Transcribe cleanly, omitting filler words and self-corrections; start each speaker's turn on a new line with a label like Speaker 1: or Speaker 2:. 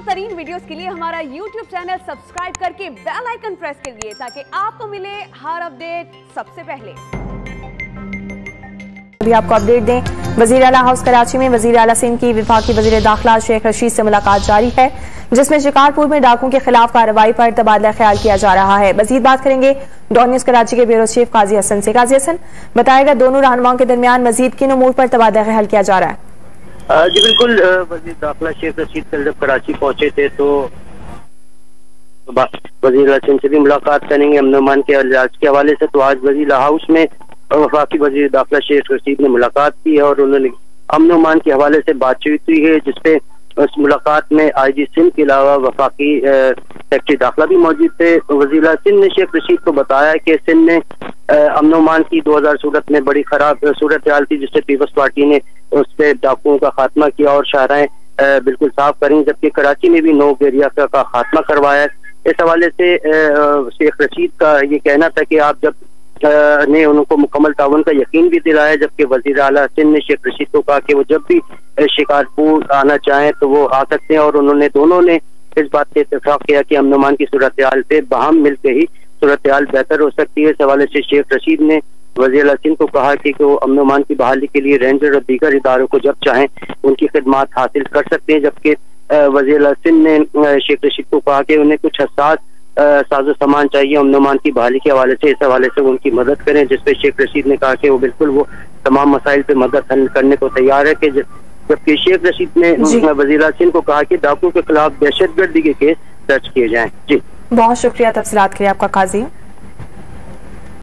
Speaker 1: तरीन वीडियोस के लिए हमारा YouTube चैनल सब्सक्राइब करके बेल आइकन प्रेस करिए ताकि आपको मिले हर अपडेट सबसे पहले।
Speaker 2: अभी आपको अपडेट दें, वजीर आला हाउस कराची में वजीर आला सिंध की वफाकी वजीर दाखिला शेख रशीद से मुलाकात जारी है, जिसमें शिकारपुर में डाकुओं के खिलाफ कार्रवाई पर तबादला ख्याल किया जा रहा है। मजीद बात करेंगे डॉन न्यूज कराची के ब्यूरो चीफ काजी हसन से। काजी हसन बताएगा, दोनों रहनुमाओं के दरमियान मजीद किन उमूर पर तबादला ख्याल किया जा रहा है?
Speaker 3: जी बिल्कुल, वजीर दाखिला शेख रशीद कल जब कराची पहुंचे थे तो वजीर आला सिंध से भी मुलाकात करेंगे अमन अमान के इलाज के हवाले से। तो आज वजीर हाउस में वफाकी वजीर दाखिला शेख रशीद ने मुलाकात की है और उन्होंने अमन अमान के हवाले से बातचीत हुई है, जिसपे उस मुलाकात में IG सिंध के अलावा वफाकी सेक्रेटरी दाखिला भी मौजूद थे। वजीर सिंध ने शेख रशीद को बताया कि सिंध में अमन अमान की 2000 में बड़ी खराब सूरत हाल थी, जिससे पीपल्स पार्टी ने उस पर डाकुओं का खात्मा किया और शाहराएं बिल्कुल साफ करें, जबकि कराची में भी 9 एरिया का खात्मा करवाया। इस हवाले से शेख रशीद का ये कहना था कि आप जब ने उनको मुकम्मल ताउन का यकीन भी दिलाया, जबकि वजीर आला सिंध ने शेख रशीद को कहा कि वो जब भी शिकारपुर आना चाहें तो वो आ सकते हैं। और उन्होंने दोनों ने इस बात पे इत्तेफाक किया कि अमन अमान की सूरत हाल पे बाहम मिलकर ही सूरत हाल बेहतर हो सकती है। इस हवाले से शेख रशीद ने वजीर सिंध को कहा कि वो अमन अमान की बहाली के लिए रेंजर और दीगर इदारों को जब चाहें उनकी खिदमात हासिल कर सकते हैं, जबकि वजीर सिंध ने शेख रशीद को कहा कि उन्हें कुछ हसास साजो सामान चाहिए अमन अमान की बहाली के हवाले से, इस हवाले से वो उनकी मदद करें, जिसपे शेख रशीद ने कहा कि वो बिल्कुल वो तमाम मसाइल पे मदद हल करने को तैयार है। कि जबकि शेख रशीद ने वजीर सिंध को कहा कि डाकुओं के खिलाफ दहशतगर्दी के केस दर्ज किए जाएं। जी
Speaker 2: बहुत शुक्रिया तफसीलात के लिए आपका काजी।